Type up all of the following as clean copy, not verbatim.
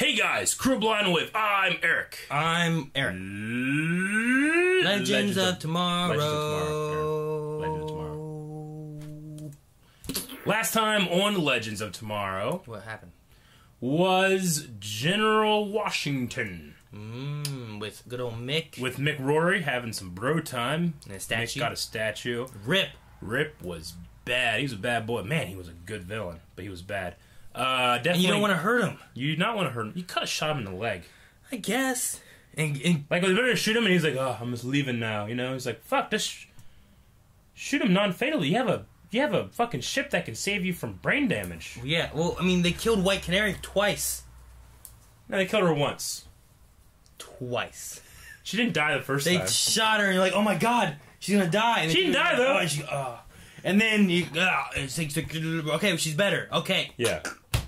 Hey guys, Crew Blind Wave. I'm Eric. I'm Eric. Legends of Tomorrow. Legends of Tomorrow. Last time on Legends of Tomorrow, What happened? was General Washington. With good old Mick. With Mick Rory having some bro time. And a statue. Mick got a statue. Rip. Rip was bad. He was a bad boy. Man, he was a good villain, but he was bad. Definitely. And you don't want to hurt him. You do not want to hurt him. You could have shot him in the leg. I guess. And Like, they better to shoot him, and he's like, "Oh, I'm just leaving now." You know, he's like, "Fuck, just shoot him non-fatally. You have a fucking ship that can save you from brain damage." yeah, well, I mean, they killed White Canary twice. No, they killed her once. Twice. She didn't die the first They time. shot her, and you're like, oh my god, she's gonna die. And She didn't die, though. And then you, it's like, okay, she's better. Okay. Yeah,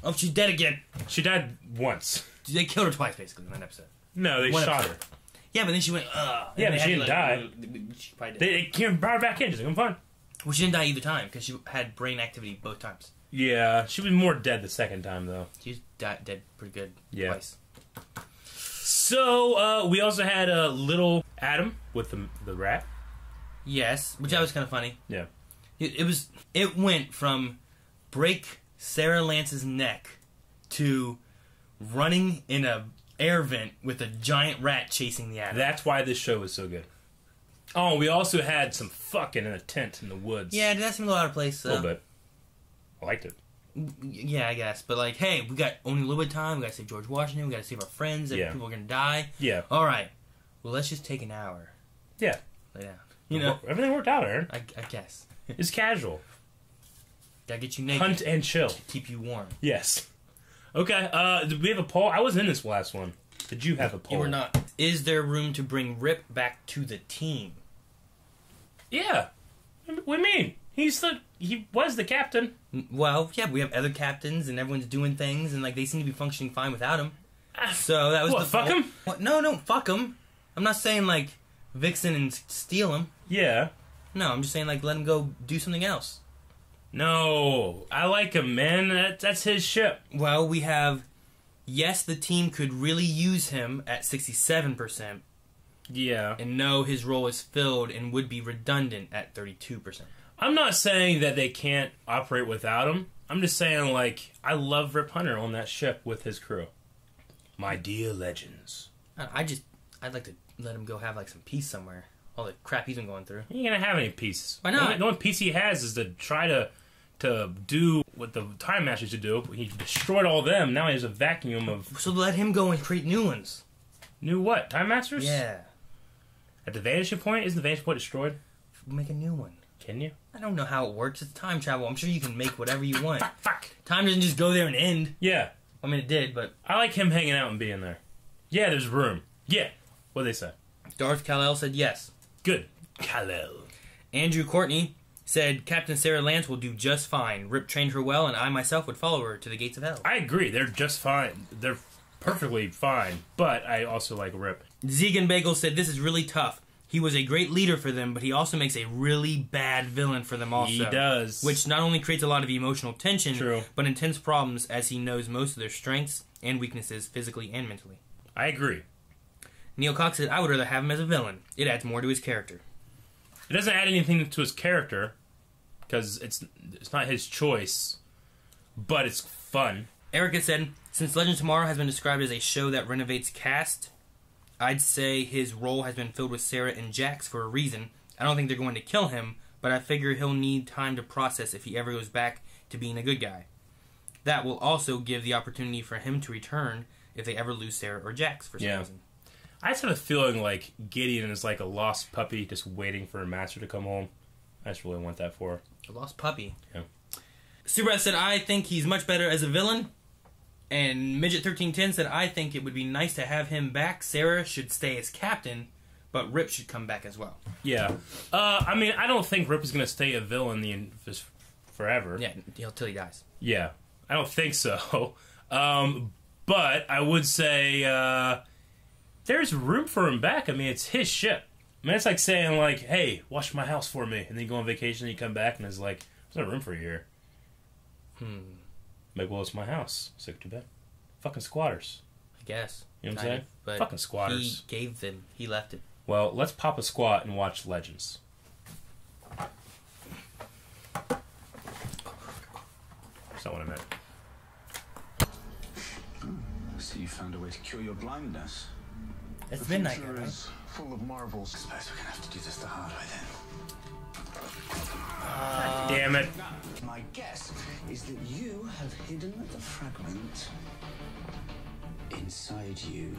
Oh, she's dead again. she died once. They killed her twice, basically, in that episode. No, they One shot episode. her. Yeah, but then she went, Yeah, but she didn't die. She probably did. They came brought her back in. She's like, "I'm fine." Well, she didn't die either time, because she had brain activity both times. Yeah, she was more dead the second time though. She's dead pretty good Yeah. twice. So we also had little Adam with the rat. Yes, which that was kind of funny. Yeah. It went from break Sarah Lance's neck to running in a air vent with a giant rat chasing the Adam. That's why this show was so good. Oh, we also had some fucking in a tent in the woods. Yeah, that seemed a lot of place. A little bit. I liked it. Yeah, I guess. But like, hey, we got only a little bit of time. We got to save George Washington. We got to save our friends. Yeah. People are gonna die. Yeah. All right. Well, let's just take an hour. Yeah. Lay down. You know. Everything worked out, Aaron. I guess. It's casual. Gotta get you naked. Hunt and chill. Keep you warm. Yes. Okay, did we have a poll? I wasn't in this last one. Did you have a poll? You were not. Is there room to bring Rip back to the team? Yeah. What do you mean? He was the captain. Well, yeah, we have other captains and everyone's doing things and like they seem to be functioning fine without him. So that was What, the fuck him? What? No, fuck him. I'm not saying like Vixen and steal him. Yeah. No, I'm just saying like let him go do something else. No. I like him, man. That's his ship. Well, we have yes, the team could really use him at 67%. Yeah. And no, his role is filled and would be redundant at 32%. I'm not saying that they can't operate without him. I'm just saying, like, I love Rip Hunter on that ship with his crew. My dear legends. I'd like to let him go have like some peace somewhere. All the crap he's been going through. He ain't gonna have any peace. Why not? The only peace he has is to try to do what the Time Masters should do. He destroyed all them. Now he has a vacuum of... So let him go and create new ones. New what? Time Masters? Yeah. At the vanishing point? Isn't the vanishing point destroyed? Make a new one. Can you? I don't know how it works. It's time travel. I'm sure you can make whatever you want. Fuck. Time doesn't just go there and end. Yeah. I mean, it did, but... I like him hanging out and being there. Yeah, there's room. Yeah. What'd they say? Darth Kal-El said yes. Good. Kal-El. Andrew Courtney said Captain Sarah Lance will do just fine. Rip trained her well, and I myself would follow her to the gates of hell. I agree. They're just fine. They're perfectly fine. But I also like Rip. Zegan Bagel said this is really tough. He was a great leader for them, but he also makes a really bad villain for them also. He does. Which not only creates a lot of emotional tension, True. but intense problems as he knows most of their strengths and weaknesses physically and mentally. I agree. Neil Cox said, I would rather have him as a villain. It adds more to his character. It doesn't add anything to his character, because it's not his choice, but it's fun. Erica said, since Legend of Tomorrow has been described as a show that renovates cast, I'd say his role has been filled with Sarah and Jax for a reason. I don't think they're going to kill him, but I figure he'll need time to process if he ever goes back to being a good guy. That will also give the opportunity for him to return if they ever lose Sarah or Jax for some reason. I just have a feeling like Gideon is like a lost puppy just waiting for a master to come home. I just really want that for her. A lost puppy. Yeah. Subrat said, I think he's much better as a villain. And Midget1310 said, I think it would be nice to have him back. Sarah should stay as captain, but Rip should come back as well. Yeah. I mean, I don't think Rip is going to stay a villain just forever. Yeah, till he dies. Yeah. I don't think so. But I would say there's room for him back. I mean, it's his ship. I mean, it's like saying, like, hey, wash my house for me. And then you go on vacation and you come back and it's like, there's no room for you here. Like, well, it's my house. So too bad. Fucking squatters. I guess. You know what I'm saying? But Fucking squatters. He gave them. He left it. Well, let's pop a squat and watch Legends. That's not what I meant. I see you found a way to cure your blindness. It's midnight, future right? is full of marvels. I suppose we're gonna have to do this the hard way then. Damn it. My guess is that you have hidden the fragment inside you.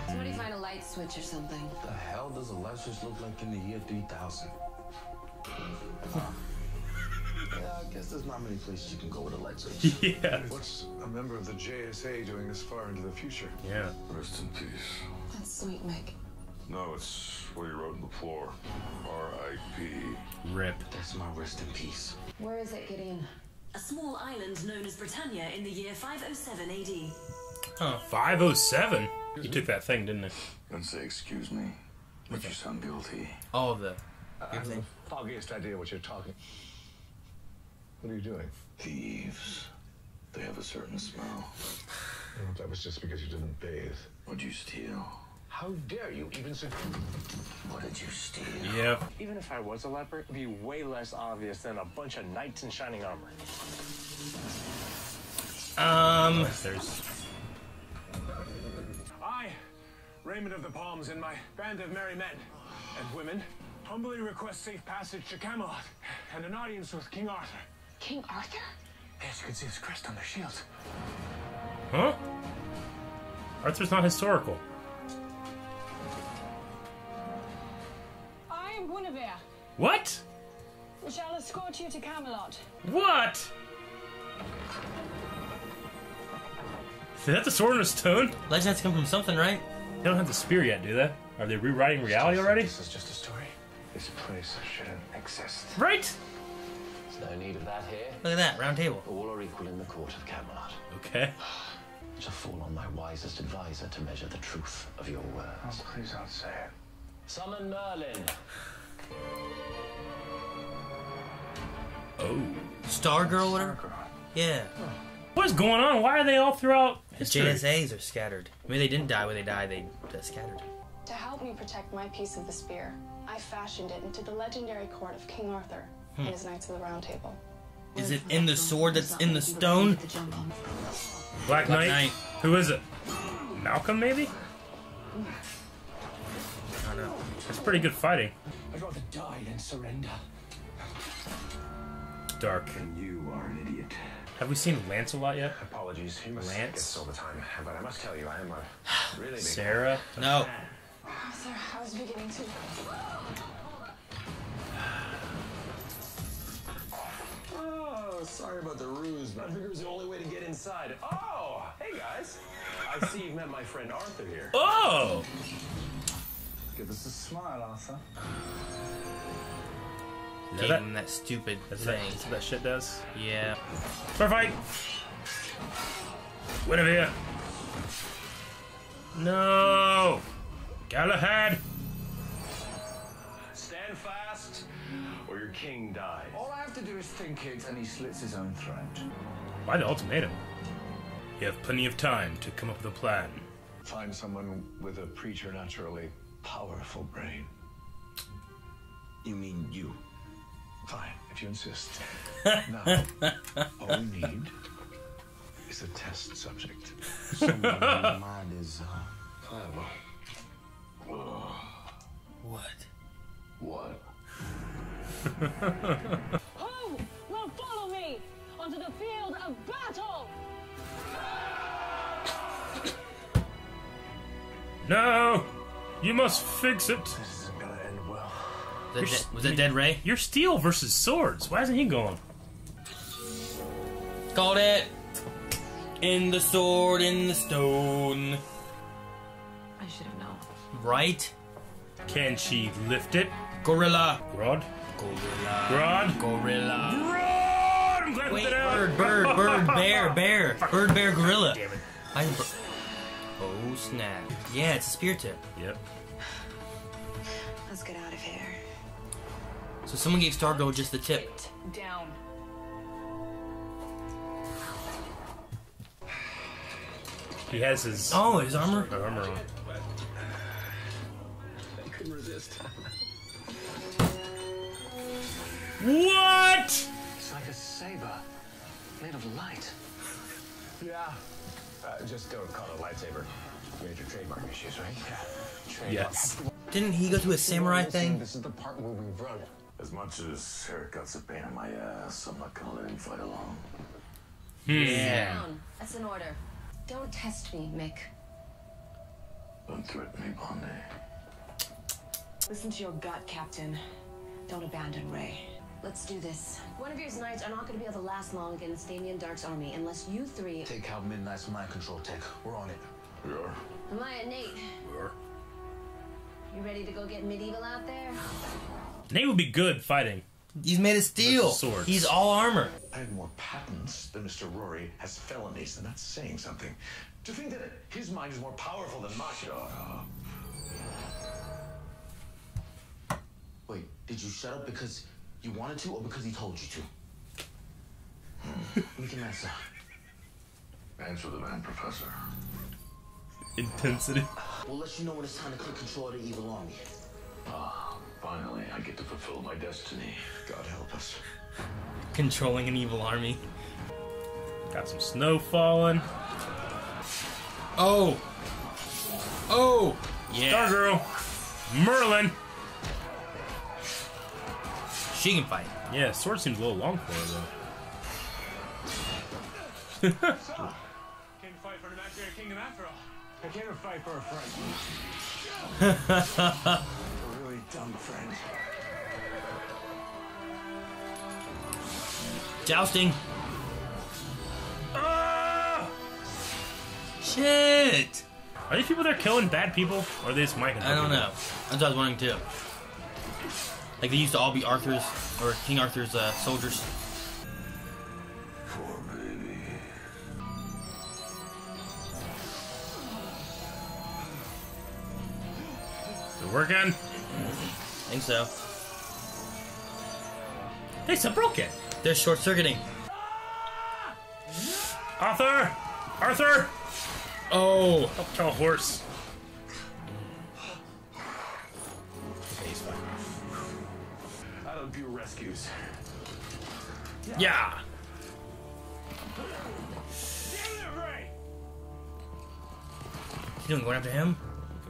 Somebody find a light switch or something. The hell does a light switch look like in the year 3000? Yeah, I guess there's not many places you can go with a light switch. Yeah. What's a member of the JSA doing this far into the future? Yeah. Rest in peace. That's sweet, Mick. No, it's what he wrote on the floor. R.I.P. Rip. That's my rest in peace. Where is it, Gideon? A small island known as Britannia in the year 507 AD. Huh. 507? He took that thing, didn't he? Don't say excuse me, but you sound guilty. All of the. I have the foggiest idea what you're talking. What are you doing? Thieves. They have a certain smell. Oh, that was just because you didn't bathe. What'd you steal? How dare you even say... What did you steal? Yep. Even if I was a leper, it'd be way less obvious than a bunch of knights in shining armor. There's... I, Raymond of the Palms, and my band of merry men and women humbly request safe passage to Camelot and an audience with King Arthur. King Arthur? As you can see his crest on their shields. Huh? Arthur's not historical. I am Guinevere. What? We shall escort you to Camelot. What? Is that the Sword in a Stone? Legend has to come from something, right? They don't have the spear yet, do they? Are they rewriting reality already? This is just a story. This place shouldn't exist. Right? There's no need of that here. Look at that, round table. All are equal in the court of Camelot. Okay. I shall fall on my wisest advisor to measure the truth of your words. Oh, please don't say it. Summon Merlin. Oh. Stargirl, whatever? Yeah. What is going on? Why are they all throughout The history? JSAs are scattered. Maybe they didn't die when they died, they scattered. To help me protect my piece of the spear, I fashioned it into the legendary court of King Arthur and his Knights of the Round Table. Is it in the sword that's in the stone? Black Knight? Knight. Who is it? Malcolm, maybe? I don't know. That's pretty good fighting. I'd rather die than surrender. Dark. And you are an idiot. Have we seen Lancelot yet? Apologies, you must Lance? get this all the time, but I must tell you, I am a really big... Sarah? No. Arthur, I was beginning to... Oh, sorry about the ruse, but I figured it was the only way to get inside. Oh, hey guys. I see you've met my friend Arthur here. Oh! Give us a smile, Arthur. Is Gave that, him that stupid that's thing. that's what that shit does? Yeah. Fair fight! Guinevere! No! Galahad! Stand fast, or your king dies. All I have to do is think it, and he slits his own throat. Why the ultimatum? You have plenty of time to come up with a plan. Find someone with a preternaturally powerful brain. You mean you? Fine, if you insist. Now, all we need is a test subject. Someone whose mind is pliable. What? What? Who will follow me onto the field of battle? No! You must fix it! This isn't gonna end well. Was that Dead Ray? You're steel versus swords. Why isn't he going? Called it. In the sword, in the stone. I should have known. Right? Can she lift it? Gorilla. Grod? Gorilla. Grod? Gorilla. Grod! I'm glad we Wait, did it out. bird, bear. Bird, bear, gorilla. Damn it. Oh, snap. Yeah, it's a spear tip. Yep. Let's get out of here. So someone gave Stargirl just the tip. Down. He has his his armor. armor on. I couldn't resist. What? It's like a saber made of light. Yeah. Just don't call it a lightsaber. Major trademark issues, right? Yeah. Trademark. Yes. Didn't he go to a samurai thing? This is the part where we run. As much as haircut's a pain in my ass, I'm not gonna let him fight alone. Yeah. Down. That's an order. Don't test me, Mick. Don't threaten me, Bondi. Listen to your gut, Captain. Don't abandon Rey. Let's do this. Guinevere's knights are not going to be able to last long against Damien Dark's army unless you three... Take out Midnight's mind control tech. We're on it. We are. Amaya, Nate, We are. you ready to go get medieval out there? Nate would be good fighting. He's made of steel. With swords. He's all armor. I have more patents than Mr. Rory has felonies, and that's saying something. To think that his mind is more powerful than mine. Shut up. Wait, did you shut up because you wanted to or because he told you to? We can answer. Answer the man, Professor. Intensity. We'll let you know when it's time to take control of the evil army. Finally, I get to fulfill my destiny. God help us. Controlling an evil army. Got some snow falling. Oh. Oh. Yeah. Stargirl. Merlin. She can fight. Yeah, sword seems a little long for her Came to fight for an imaginary kingdom after all. I came to fight for a friend. A really dumb friend. Jousting. Shit. Are these people that are killing bad people? Or are they just mind I don't controlling know. That's what I was wondering too. Like they used to all be Arthur's or King Arthur's soldiers. Poor baby. people? Is it working? I think so. Hey, it's broken. They're short circuiting. Arthur! Arthur! Oh. Help kill a horse. Okay, he's fine. I don't do rescues. Yeah! You doing going after him?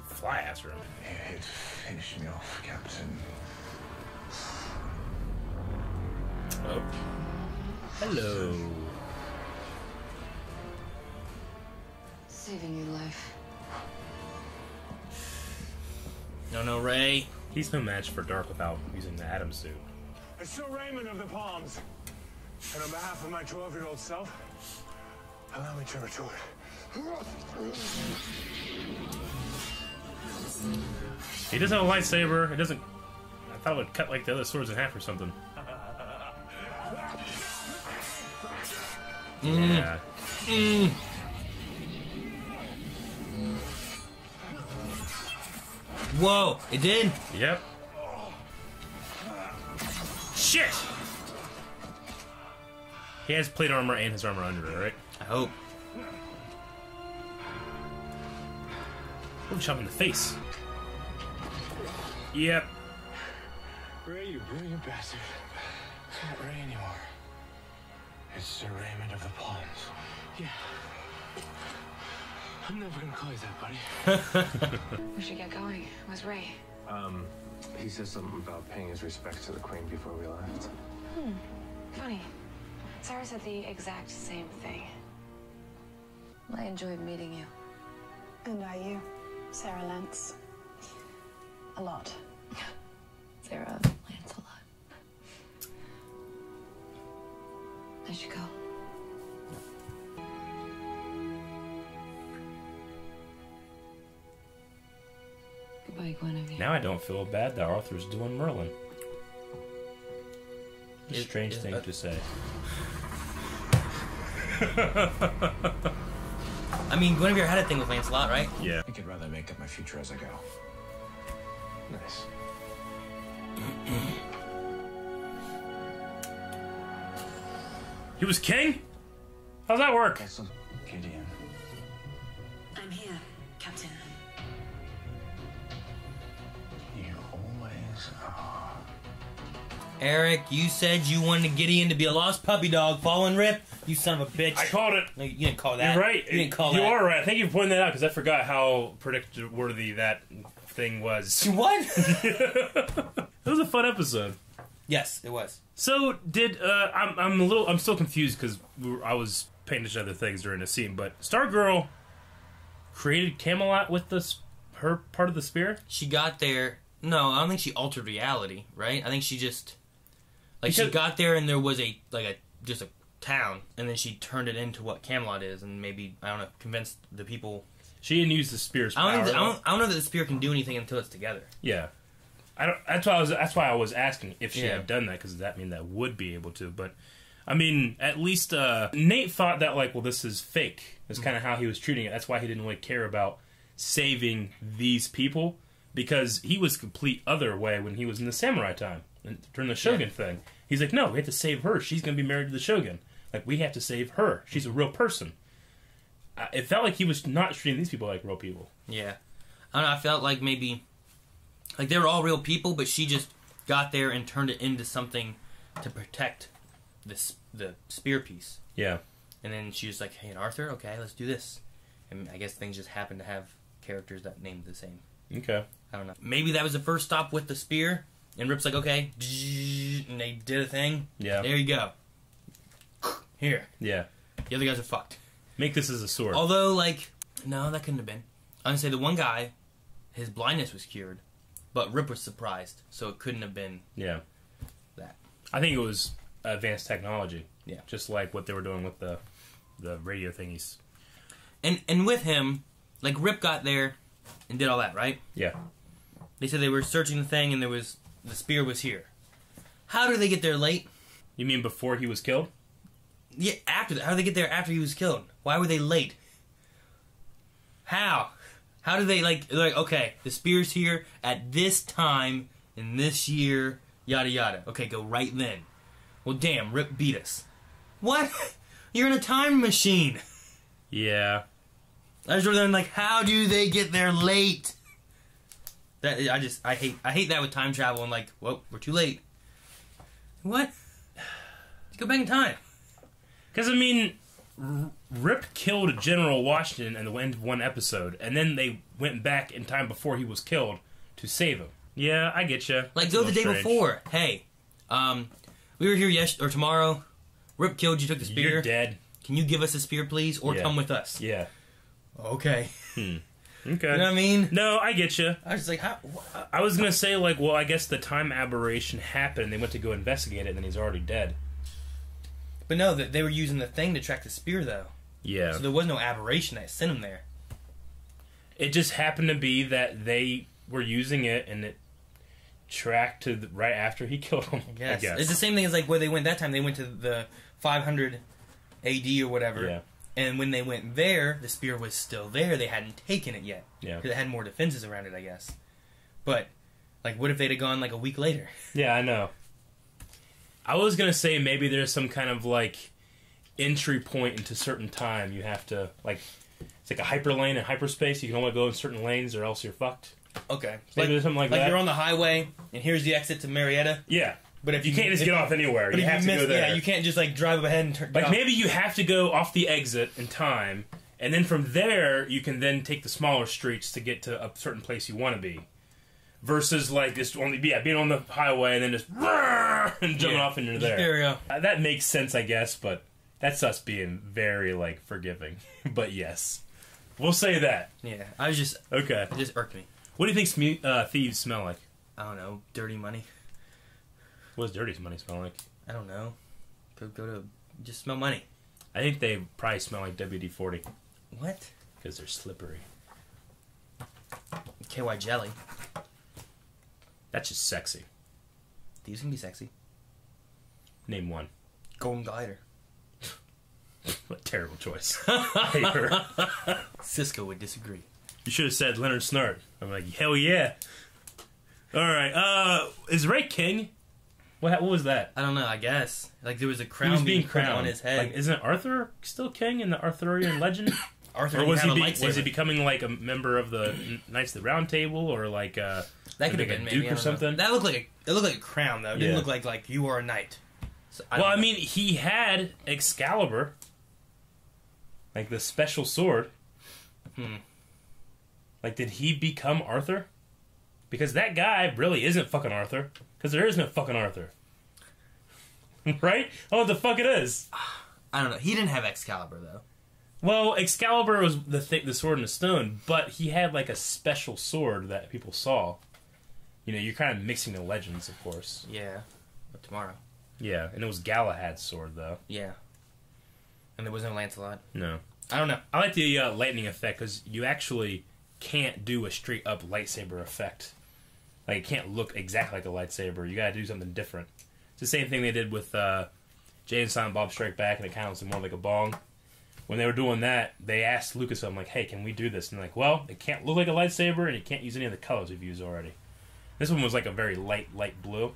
Fly ass him. It finished me off, Captain. Oh. Hello. Saving your life. No, Ray. He's no match for Dark without using the Atom suit. It's Sir Raymond of the Palms. And on behalf of my 12-year-old self, allow me to retort. He doesn't have a lightsaber. It doesn't... I thought it would cut like the other swords in half or something. Yeah. Whoa, it did? Yep. Shit! He has plate armor and his armor under it, right? I hope. Ooh, shot him in the face. Yep. Ray, you brilliant bastard. It's not Ray anymore. It's Sir Raymond of the Palms. Yeah. I'm never gonna call you that, buddy. We should get going. Where's Ray? He said something about paying his respects to the Queen before we left. Funny. Sarah said the exact same thing. I enjoyed meeting you. And I you, Sarah Lance. A lot. Sarah Lancelot. I should go. Goodbye, Guinevere. Now I don't feel bad that Arthur's doing Merlin. A strange thing to say. I mean, Guinevere had a thing with Lancelot, right? Yeah. I think I'd rather make up my future as I go. Nice. He was king? How's that work? Also, Gideon. Eric, you said you wanted Gideon to be a lost puppy dog following Rip. You son of a bitch. I called it. No, you didn't call that. You're right. You didn't call that. You are right. I think you pointed that out because I forgot how predict-worthy that thing was. What? It was a fun episode. Yes, it was. So did I'm still confused because I was paying attention to other things during the scene. But Stargirl created Camelot with her part of the spear. She got there. No, I don't think she altered reality. Right? I think she just she got there and there was just a town, and then she turned it into what Camelot is, and maybe I don't know, convinced the people. She didn't use the spear's power. I don't know that the spear can do anything until it's together. Yeah. That's why I was asking if she had done that, because that mean that would be able to. But I mean, at least Nate thought that this is fake. That's kind of how he was treating it. That's why he didn't really care about saving these people, because he was complete other way when he was in the samurai time during the Shogun thing. He's like, no, we have to save her. She's going to be married to the Shogun. We have to save her. She's a real person. It felt like he was not treating these people like real people. Yeah, I don't know. I felt like maybe. They were all real people, but she just got there and turned it into something to protect the spear piece. Yeah. And then she was like, hey, Arthur, okay, let's do this. And I guess things just happened to have characters that named the same. Okay. I don't know. Maybe that was the first stop with the spear, and Rip's like, okay, and they did a thing. Yeah. There you go. Here. Yeah. The other guys are fucked. Make this as a sword. Although, no, that couldn't have been. I'm going to say the one guy, his blindness was cured. But Rip was surprised, so it couldn't have been that. I think it was advanced technology. Yeah. Just like what they were doing with the radio thingies. And with him, Rip got there and did all that, right? Yeah. They said they were searching the thing and the spear was here. How did they get there late? You mean before he was killed? Yeah, after that. How did they get there after he was killed? Why were they late? How? How do they, okay, the spear's here at this time, in this year, yada yada. Okay, go right then. Well, damn, Rip beat us. What? You're in a time machine. Yeah. I was wondering, how do they get there late? I hate that with time travel and well, we're too late. What? Let's go back in time. Because, I mean, Rip killed General Washington in the end of one episode, and then they went back in time before he was killed to save him. Yeah, I get you. Go the day before. Hey, we were here tomorrow. Rip killed you, took the spear. You're dead. Can you give us a spear, please, or come with us? Yeah. Okay. Okay. You know what I mean? No, I get you. I was just how? I was gonna say well, I guess the time aberration happened, and they went to go investigate it, and then he's already dead. But no, they were using the thing to track the spear, though. Yeah. So there was no aberration that sent him there. It just happened to be that they were using it, and it tracked to right after he killed him. I guess. It's the same thing as where they went that time. They went to the 500 AD or whatever. Yeah. And when they went there, the spear was still there. They hadn't taken it yet. Yeah. Because it had more defenses around it, I guess. But, what if they'd have gone a week later? Yeah, I know. I was gonna say maybe there's some kind of entry point into certain time. You have to it's like a hyperlane in hyperspace. You can only go in certain lanes, or else you're fucked. Okay, maybe there's something like that. You're on the highway, and here's the exit to Marietta. Yeah, but if you can't just get off anywhere, you have to go there. Yeah, you can't just drive ahead and turn. Maybe you have to go off the exit in time, and then from there you can then take the smaller streets to get to a certain place you want to be. Versus just being on the highway and then just and jumping off into there. There we go. That makes sense, I guess, but that's us being very forgiving. But yes, we'll say that. Yeah, I was just okay. It just irked me. What do you think thieves smell like? I don't know. Dirty money. What does dirty money smell like? I don't know. Go to just smell money. I think they probably smell like WD-40. What? Because they're slippery. KY jelly. That's just sexy. These can be sexy. Name one. Golden glider. What a terrible choice. I hate her. Cisco would disagree. You should have said Leonard Snart. I'm like, hell yeah. Alright, is Ray king? What was that? I don't know, I guess. There was a crown he was being crowned on his head. Isn't Arthur still king in the Arthurian legend? Arthur Or was didn't he have a lightsaber. was he becoming like a member of the Knights of the Round Table, or like That could have been a maybe, duke or something? That looked like a crown though. It didn't Yeah. look like you are a knight. So, I mean, he had Excalibur, like the special sword. Like, did he become Arthur? Because that guy really isn't fucking Arthur. Because there is no fucking Arthur. Right? Oh, what the fuck it is? I don't know. He didn't have Excalibur though. Well, Excalibur was the sword in the stone, but he had like a special sword that people saw. You know, you're kind of mixing the legends, of course. Yeah, but tomorrow. Yeah, and it was Galahad's sword, though. Yeah, and there was no Lancelot. No. I don't know. I like the lightning effect, because you actually can't do a straight-up lightsaber effect. Like, it can't look exactly like a lightsaber. You gotta do something different. It's the same thing they did with Jay and Silent Bob Strike Back, and it kind of was more like a bong. When they were doing that, they asked Lucasfilm, like, hey, can we do this? And they're like, well, it can't look like a lightsaber, and you can't use any of the colors we've used already. This one was like a very light blue,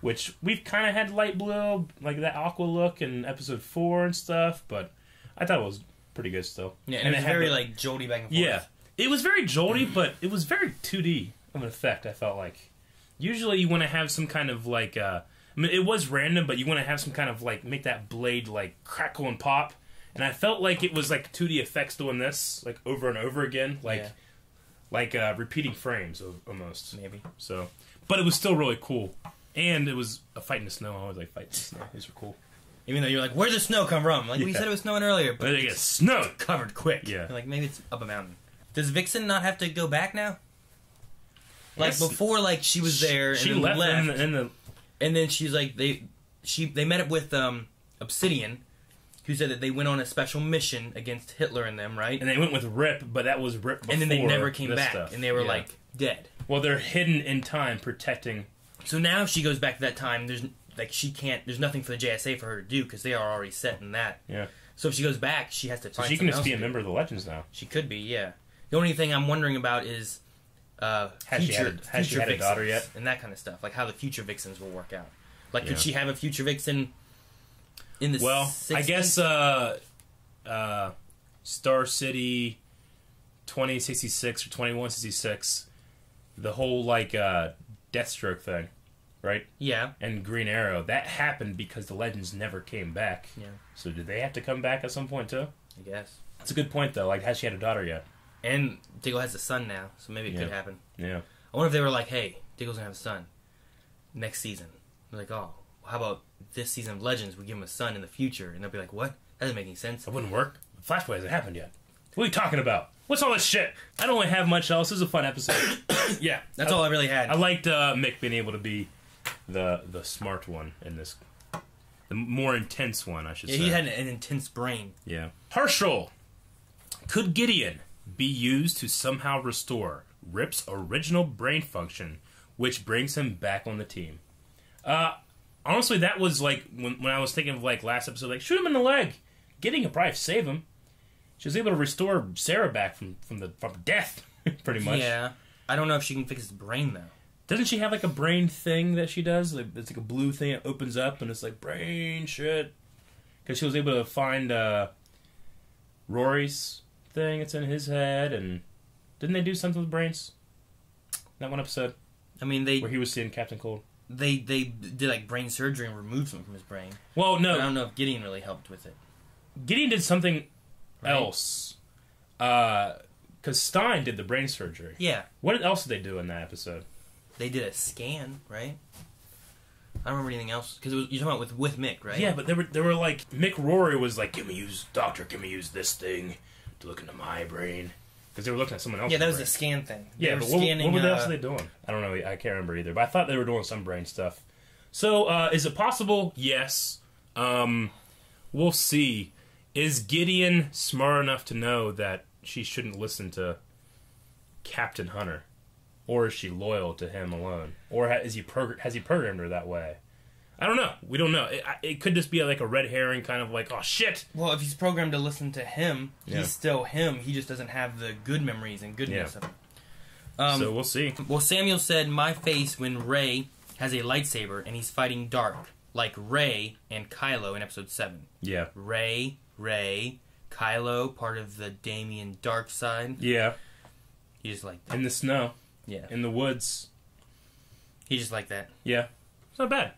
which we've kind of had light blue, like that aqua look in episode 4 and stuff, but I thought it was pretty good still. Yeah, and it was very, like, jolty back and forth. Yeah. It was very jolty, but it was very 2D of an effect, I felt like. Usually you want to have some kind of, like, I mean, it was random, but you want to have some kind of, like, make that blade, like, crackle and pop. And I felt like it was, like, 2D effects doing this, like, over and over again. Like repeating frames, almost. Maybe. So, but it was still really cool. And it was a fight in the snow. I always like fights in the snow. These were cool. Even though you're like, where'd the snow come from? Like, we said it was snowing earlier. But it gets snow covered quick. Yeah. You're like, maybe it's up a mountain. Does Vixen not have to go back now? Like, before, like, she was there and she then left. And then she's like, they met up with Obsidian, who said that they went on a special mission against Hitler and them, right? And they went with Rip, but that was Rip before. And then they never came this back, stuff. and they were, like, dead. Well, they're hidden in time, protecting. So now if she goes back to that time, there's nothing for the JSA for her to do, because they are already set in that. Yeah. So if she goes back, she has to find So she can something just else be to a do. member of the Legends now. She could be, yeah. The only thing I'm wondering about is Has she had a daughter yet? And that kind of stuff. Like how the future Vixens will work out. Like, Yeah. could she have a future Vixen in the 60s? I guess Star City 2066 or 2166, the whole, like, Deathstroke thing, right? Yeah. And Green Arrow, that happened because the Legends never came back. Yeah. So did they have to come back at some point, too? I guess. That's a good point, though. Like, has she had a daughter yet? And Diggle has a son now, so maybe it could happen. Yeah. I wonder if they were like, hey, Diggle's gonna have a son next season. They're like, oh, how about this season of Legends, we give him a son in the future? And they'll be like, what? That doesn't make any sense. That wouldn't work. Flashpoint hasn't happened yet. What are you talking about? What's all this shit? I don't really have much else. This is a fun episode. Yeah, that's all I really had. I liked Mick being able to be the smart one in this. The more intense one, I should say. Yeah, he had an intense brain. Yeah. Herschel. Could Gideon be used to somehow restore Rip's original brain function, which brings him back on the team? Honestly, that was like when I was thinking of like last episode, like shoot him in the leg. Gideon could probably save him. She was able to restore Sarah back from death, pretty much. Yeah. I don't know if she can fix his brain though. Doesn't she have like a brain thing that she does? Like, it's like a blue thing that opens up and it's like brain shit. Because she was able to find Rory's thing. It's in his head, and didn't they do something with brains? That one episode. I mean, where he was seeing Captain Cold. They did like brain surgery and removed something from his brain. Well, no, but I don't know if Gideon really helped with it. Gideon did something else. Because Stein did the brain surgery. Yeah. What else did they do in that episode? They did a scan, right? I don't remember anything else because you're talking about with Mick, right? Yeah, but they were like Mick Rory was like, "Give me use this thing to look into my brain," because they were looking at someone else's. Yeah, that was brain. a scan thing. Yeah, but what else are they doing? I don't know. I can't remember either. But I thought they were doing some brain stuff. So, is it possible? Yes. We'll see. Is Gideon smart enough to know that she shouldn't listen to Captain Hunter? Or is she loyal to him alone? Or has he programmed her that way? I don't know. We don't know. It could just be like a red herring, kind of like, oh shit. Well, if he's programmed to listen to him, Yeah. he's still him. He just doesn't have the good memories and goodness of him. So we'll see. Well, Samuel said, "My face when Rey has a lightsaber and he's fighting dark, like Rey and Kylo in Episode 7. Yeah. Rey, Kylo, part of the Damien dark side. Yeah. He just like that. In the snow. Yeah. In the woods. He just like that. Yeah. It's not bad.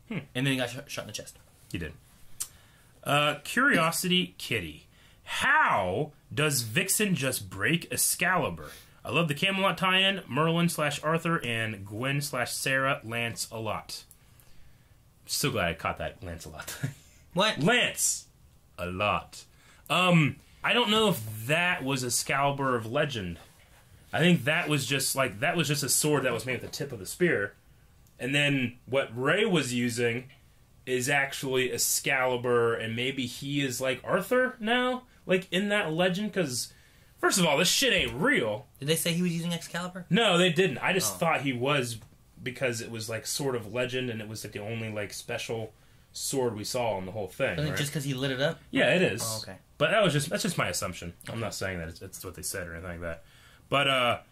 And then he got shot in the chest. He did. Curiosity Kitty. How does Vixen just break Excalibur? I love the Camelot tie-in, Merlin/Arthur, and Gwen/Sarah Lance a lot. So glad I caught that Lance a lot. What? Lance a lot. I don't know if that was Excalibur of legend. I think that was just a sword that was made with the tip of the spear. And then what Rey was using is actually Excalibur, and maybe he is like Arthur now, like in that legend, because first of all, this shit ain't real. Did they say he was using Excalibur? No, they didn't. I just thought he was, because it was like sort of legend, and it was like the only like special sword we saw in the whole thing. Isn't right? it just because he lit it up? Yeah, it is. Oh, okay. But that's just my assumption. I'm not saying that it's what they said or anything like that. But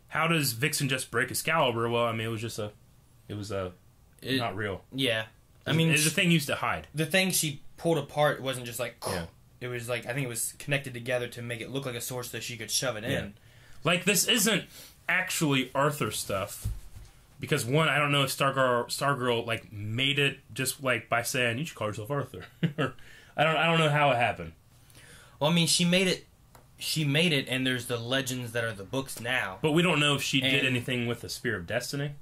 how does Vixen just break Excalibur? Well, I mean, it was not real. Yeah. I mean, it's a thing used to hide. The thing she pulled apart wasn't just like... Yeah. It was like, I think it was connected together to make it look like a sword so she could shove it in. Yeah. Like, this isn't actually Arthur stuff. Because, one, I don't know if Stargirl like, made it just, like, by saying, you should call yourself Arthur. Or I don't know how it happened. Well, I mean, she made it, and there's the legends that are the books now. But we don't know if she did anything with the Spear of Destiny.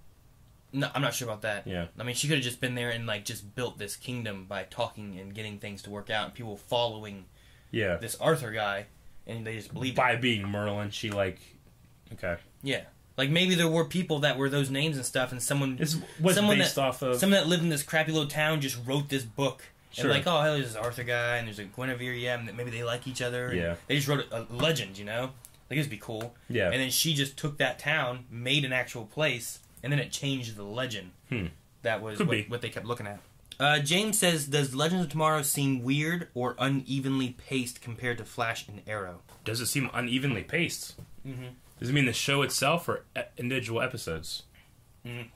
No, I'm not sure about that. Yeah. I mean, she could have just been there and, like, just built this kingdom by talking and getting things to work out, and people following this Arthur guy, and they just believed by it. being Merlin, she, like... Okay. Yeah. Like, maybe there were people that were those names and stuff, and someone based off of... someone that lived in this crappy little town just wrote this book. Sure. And like, oh, hell, there's this Arthur guy, and there's a Guinevere, yeah, and maybe they like each other. And Yeah. they just wrote a legend, you know? Like, this would be cool. Yeah. And then she just took that town, made an actual place, and then it changed the legend. That was what they kept looking at. James says, does Legends of Tomorrow seem weird or unevenly paced compared to Flash and Arrow? Does it seem unevenly paced? Mm-hmm. Does it mean the show itself or individual episodes? I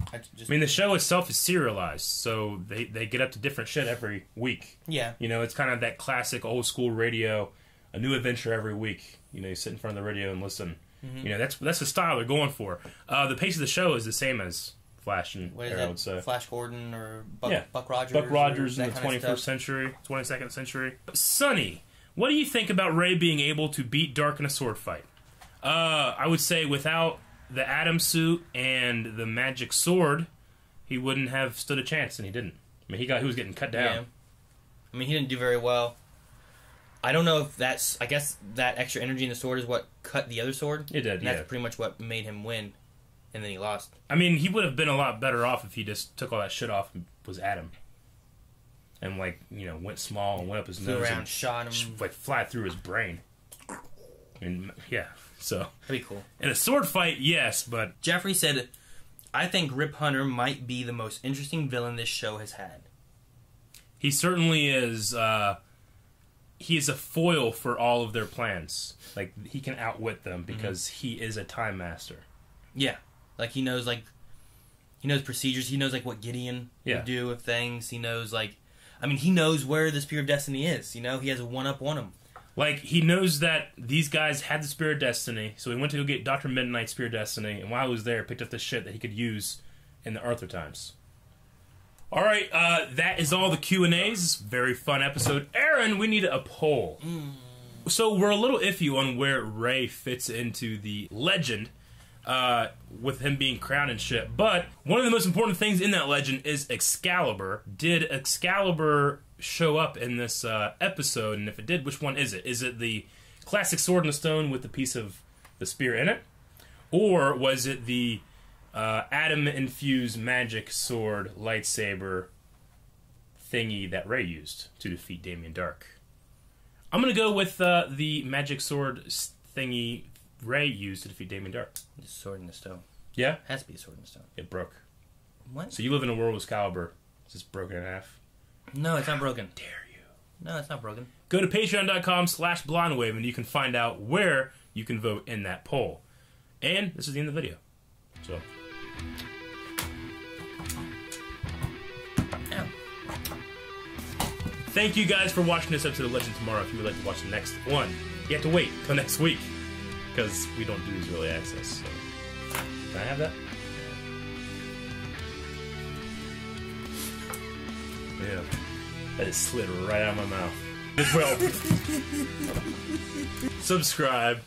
mean, the show itself is serialized, so they get up to different shit every week. Yeah. You know, it's kind of that classic old school radio, a new adventure every week. You know, you sit in front of the radio and listen. Mm-hmm. You know, that's the style they're going for. The pace of the show is the same as Flash and Arrow, I would say. Flash Gordon or Buck Rogers? Buck Rogers in the 21st century, 22nd century. Sonny, what do you think about Rey being able to beat Dark in a sword fight? I would say without the Atom suit and the magic sword, he wouldn't have stood a chance, and he didn't. I mean, he was getting cut down. Yeah. I mean, he didn't do very well. I don't know if that's... I guess that extra energy in the sword is what cut the other sword. It did, and that's pretty much what made him win, and then he lost. I mean, he would have been a lot better off if he just took all that shit off and was Atom. And, like, you know, went small and went up his nose around, and shot him. Like, fly through his brain. I mean, yeah, so... That'd be cool. In a sword fight, yes, but... Jeffrey said, I think Rip Hunter might be the most interesting villain this show has had. He certainly is, he is a foil for all of their plans. Like, he can outwit them because he is a time master. Yeah. Like, he knows procedures. He knows, like, what Gideon would do with things. He knows, like... I mean, he knows where the Spear of Destiny is, you know? He has a one-up on him. Like, he knows that these guys had the Spear of Destiny, so he went to go get Dr. Midnight's Spear of Destiny, and while he was there, picked up the shit that he could use in the Arthur times. Alright, that is all the Q&As. Very fun episode. Aaron, we need a poll. So we're a little iffy on where Rey fits into the legend, with him being crowned and shit. But one of the most important things in that legend is Excalibur. Did Excalibur show up in this episode? And if it did, which one is it? Is it the classic sword in the stone with the piece of the spear in it? Or was it the atom-infused magic sword lightsaber thingy that Rey used to defeat Damien Dark? I'm going to go with the magic sword thingy Rey used to defeat Damien Dark. The sword in the stone. Yeah? Has to be a sword in the stone. It broke. What? So you live in a world with Excalibur. It's just broken in half. No, it's not broken. How dare you? No, it's not broken. Go to patreon.com/blondwave and you can find out where you can vote in that poll. And this is the end of the video. So... Ow. Thank you guys for watching this episode of Legend Tomorrow. If you would like to watch the next one, you have to wait till next week because we don't do these early access. So. Can I have that? Yeah. That just slid right out of my mouth. Well, subscribe.